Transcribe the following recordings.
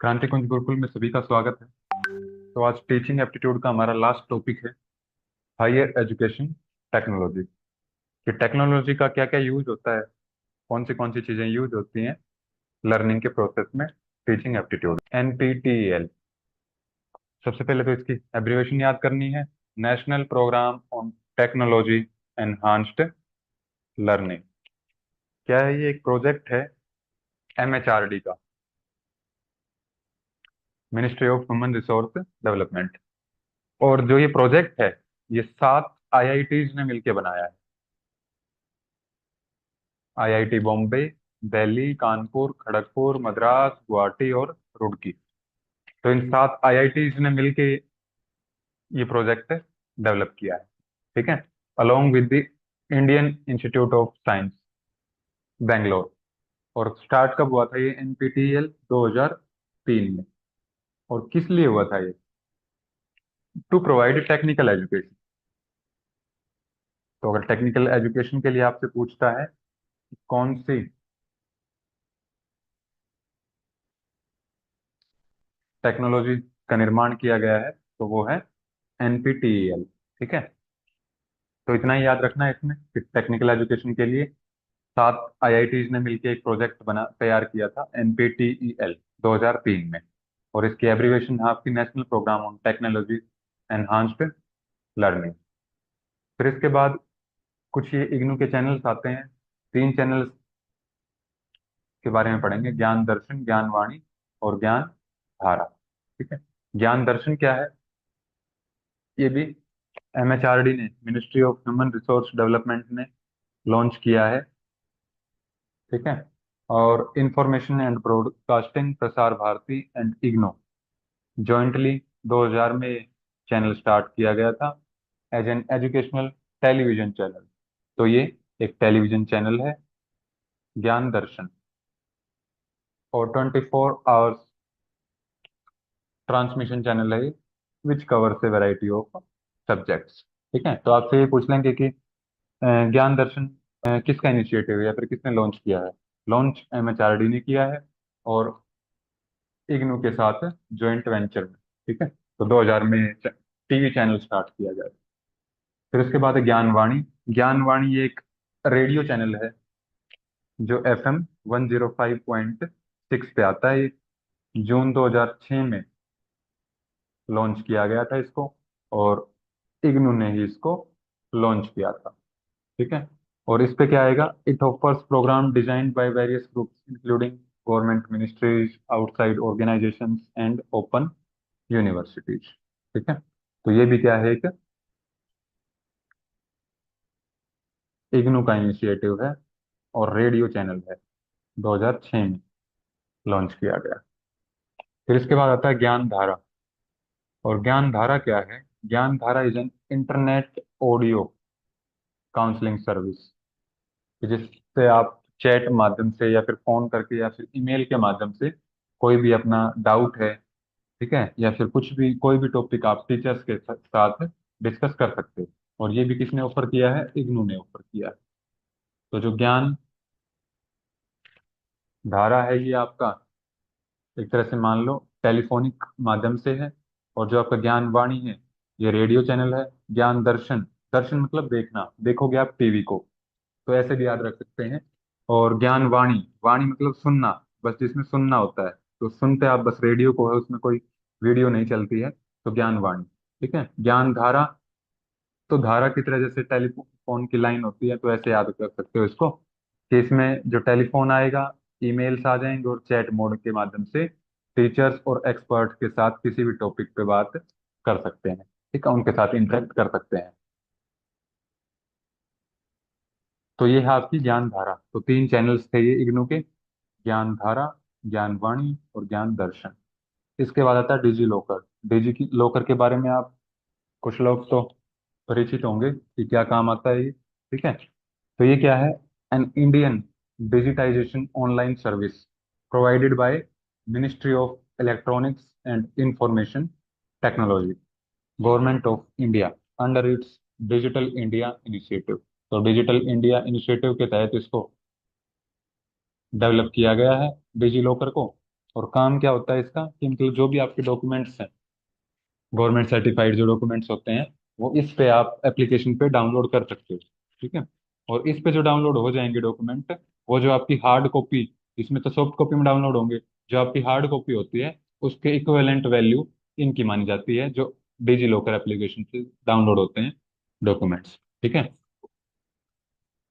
क्रांति कुंज गुरुकुल में सभी का स्वागत है। तो आज टीचिंग एप्टीट्यूड का हमारा लास्ट टॉपिक है हायर एजुकेशन टेक्नोलॉजी। कि टेक्नोलॉजी का क्या क्या यूज होता है, कौन सी चीजें यूज होती हैं लर्निंग के प्रोसेस में। Teaching aptitude NPTEL। सबसे पहले तो इसकी एब्रिवेशन याद करनी है। National programme on technology enhanced learning. क्या है ये? एक प्रोजेक्ट है MHRD का, ministry of human resource development. और जो ये प्रोजेक्ट है, ये 7 IITs ने मिलकर बनाया है। IIT बॉम्बे, दिल्ली, कानपुर, खड़गपुर, मद्रास, गुवाहाटी और रुड़की। तो इन 7 IITs ने मिलके ये प्रोजेक्ट डेवलप किया है। ठीक है, along with the Indian institute of science Bangalore. और स्टार्ट कब हुआ था ये NPTEL? 2003 में। और किस लिए हुआ था ये? To provide technical education. तो अगर टेक्निकल एजुकेशन के लिए आपसे पूछता है कि कौन सी टेक्नोलॉजी का निर्माण किया गया है, तो वो है NPTEL। ठीक है, तो इतना ही याद रखना है इसमें कि टेक्निकल एजुकेशन के लिए 7 IITs ने मिलकर एक प्रोजेक्ट बना तैयार किया था NPTEL 2003 में। और इसकी एब्रीवेशन है आपकी national programme on technology enhanced learning. फिर इसके बाद कुछ ये इग्नू के चैनल्स आते हैं। 3 चैनल्स के बारे में पढ़ेंगे: ज्ञान दर्शन, ज्ञान वाणी और ज्ञान धारा। ठीक है, ज्ञान दर्शन क्या है? ये भी MHRD ने, ministry of human resource development ने लॉन्च किया है। ठीक है, और information and broadcasting, Prasar Bharati and IGNOU jointly 2000 में चैनल स्टार्ट किया गया था as an educational television channel. तो ये एक टेलीविजन चैनल है, ज्ञान दर्शन। और 24 आवर्स ट्रांसमिशन चैनल है, which covers A variety of subjects. ठीक है, तो आपसे ये पूछ लेंगे कि ज्ञान दर्शन किसका इनिशिएटिव है या फिर किसने लॉन्च किया है? लॉन्च MHRD ने किया है, और इग्नू के साथ जॉइंट वेंचर में। ठीक है, तो 2000 में टीवी चैनल स्टार्ट किया गया। फिर उसके बाद है ज्ञानवाणी। ज्ञानवाणी ये एक रेडियो चैनल है जो FM 105.6 पे आता है। ये जून 2006 में लॉन्च किया गया था इसको, और इग्नू ने ही इसको लॉन्च किया था। ठीक है, और इस पे क्या आएगा? It offers programmes designed by various groups including government ministries, outside organisations and open universities. ठीक है, तो ये भी क्या है? एक इग्नू का इनिशिएटिव है और रेडियो चैनल है, 2006 में लॉन्च किया गया। फिर इसके बाद आता है ज्ञान धारा। और ज्ञान धारा क्या है? ज्ञान धारा is an internet audio counselling service, जिससे आप चैट माध्यम से या फिर फोन करके या फिर ईमेल के माध्यम से कोई भी अपना डाउट है, ठीक है, या फिर कुछ भी कोई भी टॉपिक आप टीचर्स के साथ डिस्कस कर सकते हो। और ये भी किसने ऑफर किया है? इग्नू ने ऑफर किया है। तो जो ज्ञान धारा है ये आपका एक तरह से मान लो टेलीफोनिक माध्यम से है। और जो आपका ज्ञान वाणी है, ये रेडियो चैनल है। ज्ञान दर्शन, दर्शन मतलब देखना, देखोगे आप टीवी को, तो ऐसे भी याद रख सकते हैं। और ज्ञान वाणी, वाणी मतलब सुनना, बस जिसमें सुनना होता है, तो सुनते आप बस रेडियो को है, उसमें कोई वीडियो नहीं चलती है, तो ज्ञान वाणी। ठीक है, ज्ञान धारा, तो धारा की तरह जैसे टेलीफोन की लाइन होती है, तो ऐसे याद कर सकते हो इसको कि इसमें जो टेलीफोन आएगा, ईमेल्स आ जाएंगे, और चैट मोड के माध्यम से टीचर्स और एक्सपर्ट के साथ किसी भी टॉपिक पे बात कर सकते हैं। ठीक है, उनके साथ इंटरेक्ट कर सकते हैं। तो ये है आपकी ज्ञान धारा। तो 3 चैनल्स थे ये इग्नू के: ज्ञान धारा, ज्ञान वाणी और ज्ञान दर्शन। इसके बाद आता है डिजी लॉकर। डिजी लॉकर के बारे में आप कुछ लोग तो परिचित होंगे कि क्या काम आता है ये। ठीक है, तो ये क्या है? An Indian digitisation online service provided by ministry of electronics and information technology, government of India, under its digital India initiative. तो डिजिटल इंडिया इनिशिएटिव के तहत इसको डेवलप किया गया है, डिजी लॉकर को। और काम क्या होता है इसका कि मतलब जो भी आपके डॉक्यूमेंट्स हैं, गवर्नमेंट सर्टिफाइड जो डॉक्यूमेंट्स होते हैं, वो इस पे आप एप्लीकेशन पे डाउनलोड कर सकते हो। ठीक है। और इस पे जो डाउनलोड हो जाएंगे डॉक्यूमेंट, वो जो आपकी हार्ड कॉपी, इसमें तो सॉफ्ट कॉपी में डाउनलोड होंगे, जो आपकी हार्ड कॉपी होती है उसके इक्विवेलेंट वैल्यू इनकी मानी जाती है, जो डिजी लॉकर एप्लीकेशन से डाउनलोड होते हैं डॉक्यूमेंट्स। ठीक है।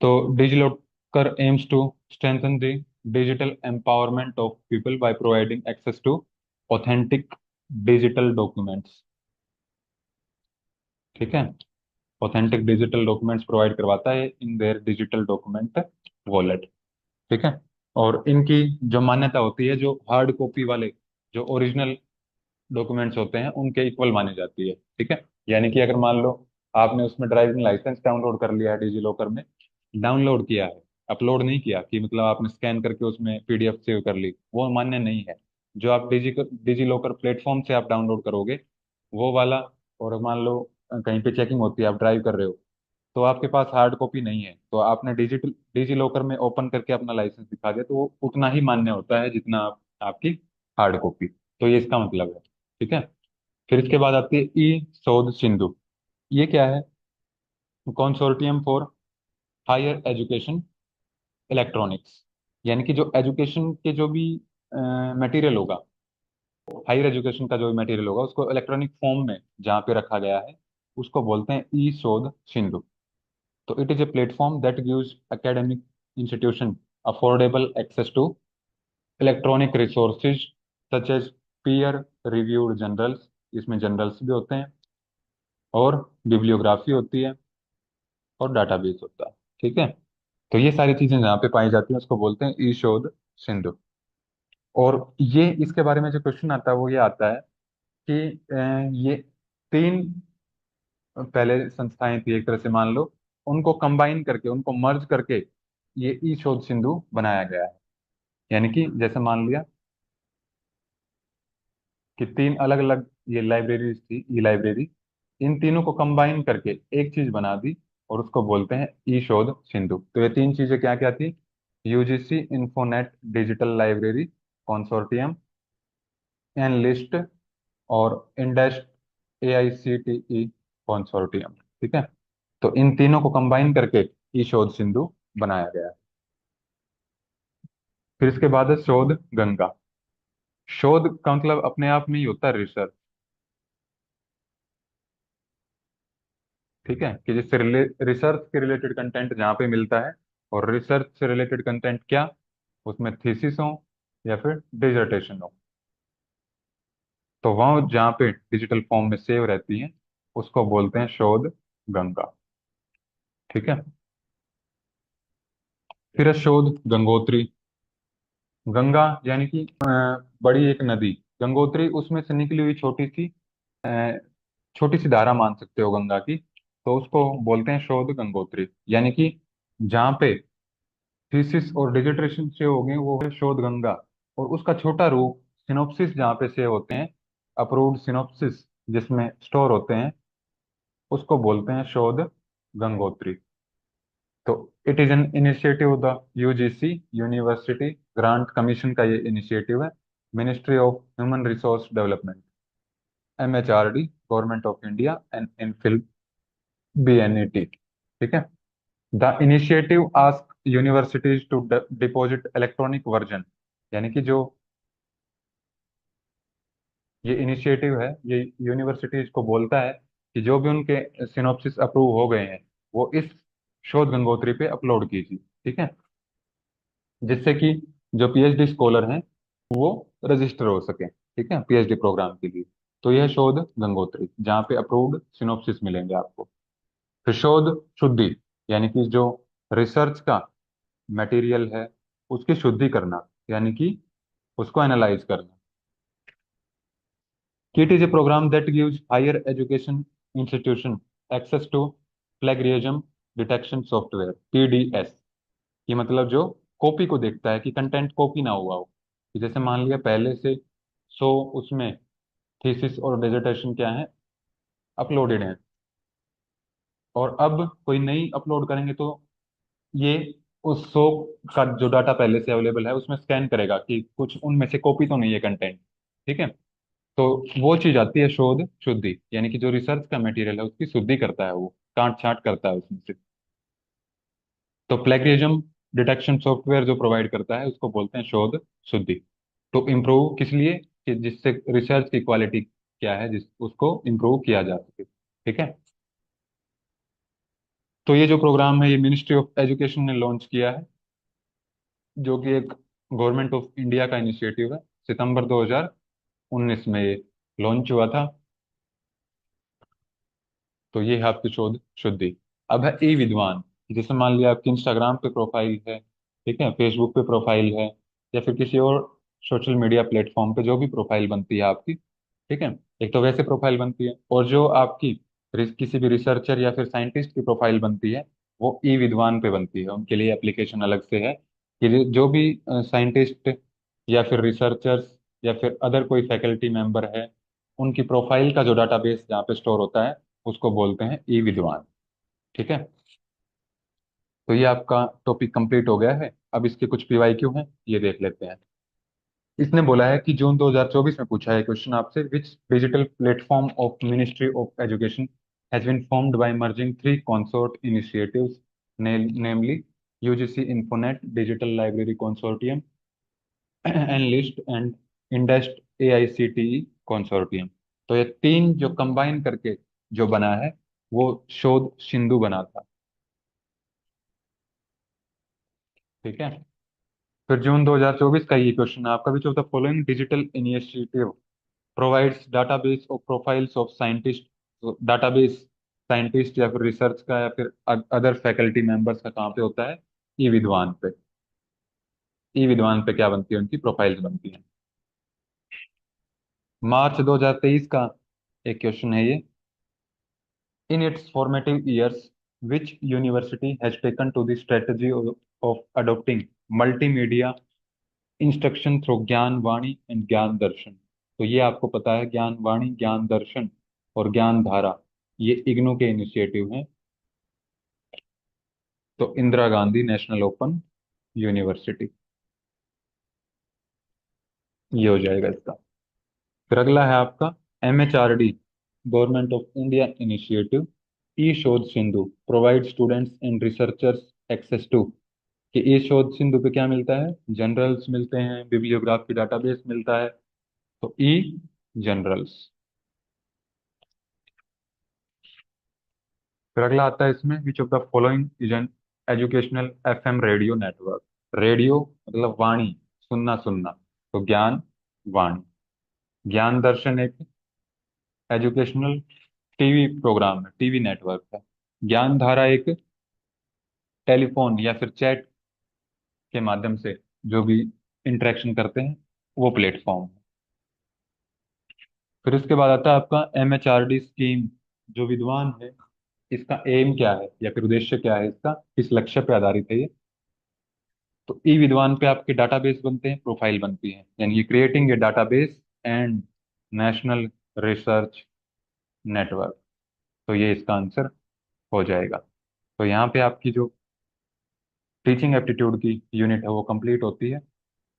तो DigiLocker aims to strengthen the digital empowerment of people by providing access to authentic digital documents. ठीक है। ऑथेंटिक डिजिटल डॉक्यूमेंट्स प्रोवाइड करवाता है in their digital document wallet. ठीक है। और इनकी जो मान्यता होती है, जो हार्ड कॉपी वाले जो ओरिजिनल डॉक्यूमेंट्स होते हैं उनके इक्वल मानी जाती है। ठीक है। यानी कि अगर मान लो आपने उसमें ड्राइविंग लाइसेंस डाउनलोड कर लिया है डिजी लॉकर में, डाउनलोड किया है, अपलोड नहीं किया कि मतलब आपने स्कैन करके उसमें पीडीएफ सेव कर ली, वो मान्य नहीं है। जो आप डिजी लॉकर प्लेटफॉर्म से आप डाउनलोड करोगे वो वाला, और मान लो कहीं पे चेकिंग होती है, आप ड्राइव कर रहे हो, तो आपके पास हार्ड कॉपी नहीं है, तो आपने डिजी लॉकर में ओपन करके अपना लाइसेंस दिखा दिया, तो वो उतना ही मान्य होता है जितना आपकी हार्ड कॉपी। तो ये इसका मतलब है। ठीक है। फिर इसके बाद आती है ई शोध सिंधु। ये क्या है? Consortium for higher education electronics. यानी कि जो एजुकेशन के जो भी मटेरियल होगा, हायर एजुकेशन का जो भी मटेरियल होगा उसको इलेक्ट्रॉनिक फॉर्म में जहाँ पे रखा गया है, उसको बोलते हैं ई शोध सिंधु। तो it is a platform that gives academic institution affordable access to electronic resources such as peer reviewed journals, इसमें जर्नल्स भी होते हैं, और बिब्लियोग्राफी होती है, और डाटाबेस होता है। ठीक है। तो ये सारी चीजें जहाँ पे पाई जाती हैं उसको बोलते हैं ई शोध सिंधु। और ये इसके बारे में जो क्वेश्चन आता है वो ये आता है कि ये तीन पहले संस्थाएं थी एक तरह से मान लो, उनको कंबाइन करके, उनको मर्ज करके ये ई शोध सिंधु बनाया गया है। यानी कि जैसे मान लिया कि तीन अलग अलग ये लाइब्रेरीज थी, ई लाइब्रेरी, इन तीनों को कंबाइन करके एक चीज बना दी, और उसको बोलते हैं ई शोध सिंधु। तो ये तीन चीजें क्या क्या थी? UGC Infonet digital library consortium, NLIST, और इंडस एआईसीटीई कॉन्सोर्टियम। ठीक है। तो इन तीनों को कंबाइन करके ई शोध सिंधु बनाया गया है। फिर इसके बाद है शोध गंगा। शोध का मतलब अपने आप में ही होता है रिसर्च। ठीक है। कि जिससे रिसर्च के रिलेटेड कंटेंट जहाँ पे मिलता है, और रिसर्च से रिलेटेड कंटेंट क्या, उसमें थीसिस हो या फिर डिसर्टेशन हो, तो वह जहाँ पे डिजिटल फॉर्म में सेव रहती हैं उसको बोलते हैं शोध गंगा। ठीक है। फिर है शोध गंगोत्री। गंगा यानी कि बड़ी एक नदी, गंगोत्री उसमें से निकली हुई छोटी सी धारा मान सकते हो गंगा की, तो उसको बोलते हैं शोध गंगोत्री। यानी कि जहाँ पे थीसिस और डिसर्टेशन सेव हो गए वो है शोध गंगा, और उसका छोटा रूप सिनोप्सिस जहाँ पे सेव होते हैं, अप्रूव्ड सिनोप्सिस जिसमें स्टोर होते हैं, उसको बोलते हैं शोध गंगोत्री। तो it is an initiative of the UGC university grant commission का ये इनिशिएटिव है, ministry of human resource development, MHRD, government of India, and INFLIBNET. ठीक है। The initiative ask universities to deposit electronic version. यानी कि जो ये initiative है, ये यूनिवर्सिटीज को बोलता है कि जो भी उनके सिनॉप्सिस अप्रूव हो गए हैं वो इस शोध गंगोत्री पे अपलोड कीजिए। ठीक है। जिससे कि जो पीएचडी स्कॉलर हैं वो रजिस्टर हो सके, ठीक है, पीएचडी प्रोग्राम के लिए। तो यह शोध गंगोत्री जहाँ पे अप्रूव्ड सिनॉप्सिस मिलेंगे आपको। फिर शोध शुद्धि, यानी कि जो रिसर्च का मटेरियल है उसकी शुद्धि करना, यानी कि उसको एनालाइज करना। KIT is a program that gives higher education institution access to plagiarism detection software, TDS। ये मतलब जो कॉपी को देखता है कि कंटेंट कॉपी ना हुआ हो, कि जैसे मान लिया पहले से 100 उसमें थीसिस और डिसर्टेशन क्या है, अपलोडेड हैं, और अब कोई नई अपलोड करेंगे तो ये उस 100 का जो डाटा पहले से अवेलेबल है उसमें स्कैन करेगा कि कुछ उनमें से कॉपी तो नहीं है कंटेंट। ठीक है। तो वो चीज आती है शोध शुद्धि, यानी कि जो रिसर्च का मटेरियल है उसकी शुद्धि करता है, वो काट छांट करता है उसमें से। तो प्लेगरिज्म डिटेक्शन सॉफ्टवेयर जो प्रोवाइड करता है उसको बोलते हैं शोध शुद्धि। तो इम्प्रूव किस लिए, कि जिससे रिसर्च की क्वालिटी क्या है जिस उसको इम्प्रूव किया जा सके। ठीक है। तो ये जो प्रोग्राम है ये मिनिस्ट्री ऑफ एजुकेशन ने लॉन्च किया है, जो कि एक गवर्नमेंट ऑफ इंडिया का इनिशिएटिव है। सितंबर 2019 में ये लॉन्च हुआ था। तो ये है आपकी शोध शुद्धि। अब है ई विद्वान। जैसे मान लिया आपकी इंस्टाग्राम पे प्रोफाइल है, ठीक है, फेसबुक पे प्रोफाइल है, या फिर किसी और सोशल मीडिया प्लेटफॉर्म पे जो भी प्रोफाइल बनती है आपकी। ठीक है। एक तो वैसे प्रोफाइल बनती है, और जो आपकी किसी भी रिसर्चर या फिर साइंटिस्ट की प्रोफाइल बनती है वो ई विद्वान पे बनती है। उनके लिए एप्लीकेशन अलग से है कि जो भी साइंटिस्ट या फिर रिसर्चर्स या फिर अदर कोई फैकल्टी मेंबर है, उनकी प्रोफाइल का जो डाटाबेस जहाँ पे स्टोर होता है उसको बोलते हैं ई विद्वान। ठीक है। तो ये आपका टॉपिक कंप्लीट हो गया है। अब इसके कुछ पीवाईक्यू हैं, ये देख लेते हैं। इसने बोला है कि जून 2024 में पूछा है क्वेश्चन आपसे, which digital platform of ministry of education has been formed by merging three consort initiatives, namely UGC Infonet digital library consortium, NLIST and INDEST AICTE consortium. तो ये तीन जो कंबाइन करके जो बना है वो शोध सिंधु बना था। ठीक है। फिर जून 2024 का ये क्वेश्चन है आपका, which of the following digital initiative provides database of profiles of scientist. Database scientist या फिर रिसर्च का या फिर अदर फैकल्टी मेंबर्स का कहाँ पे होता है, ई विद्वान पे। ई विद्वान पे क्या बनती है, उनकी प्रोफाइल्स बनती हैं। मार्च 2023 का एक क्वेश्चन है ये, in its formative years which university has taken to the strategy of adopting multimedia instruction through Gyan Vani and ज्ञान दर्शन। तो ये आपको पता है, ज्ञान वाणी, ज्ञान दर्शन और ज्ञान धारा, ये इग्नू के इनिशिएटिव हैं। तो Indira Gandhi national open university, ये हो जाएगा इसका। फिर अगला है आपका MHRD, government of India initiative, e Shodh Sindhu provide students and researchers access to. कि ई शोध सिंधु पे क्या मिलता है, जनरल्स मिलते हैं, बिब्लियोग्राफी डाटाबेस मिलता है। तो ई जनरल्स। फिर अगला आता है इसमें, which of the following is an educational FM radio network. Radio मतलब वाणी, सुनना सुनना, तो ज्ञान वाणी। ज्ञान दर्शन एक एजुकेशनल टीवी प्रोग्राम है, टीवी नेटवर्क है। ज्ञान धारा एक टेलीफोन या फिर चैट के माध्यम से जो भी इंटरेक्शन करते हैं वो प्लेटफॉर्म है। फिर इसके बाद आता है आपका एमएचआरडी स्कीम, जो विद्वान है इसका एम क्या है या फिर उद्देश्य क्या है इसका, किस लक्ष्य पे आधारित है ये। तो ई विद्वान पे आपके डाटाबेस बनते हैं, प्रोफाइल बनती है, यानी creating a database and national research network. तो ये इसका आंसर हो जाएगा। तो यहाँ पे आपकी जो टीचिंग एप्टीट्यूड की यूनिट है वो कंप्लीट होती है।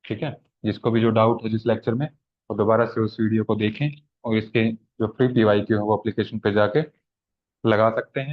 ठीक है। जिसको भी जो डाउट है जिस लेक्चर में, वो दोबारा से उस वीडियो को देखें, और इसके जो फ्री पीवाईक्यू है वो एप्लीकेशन पे जाके लगा सकते हैं।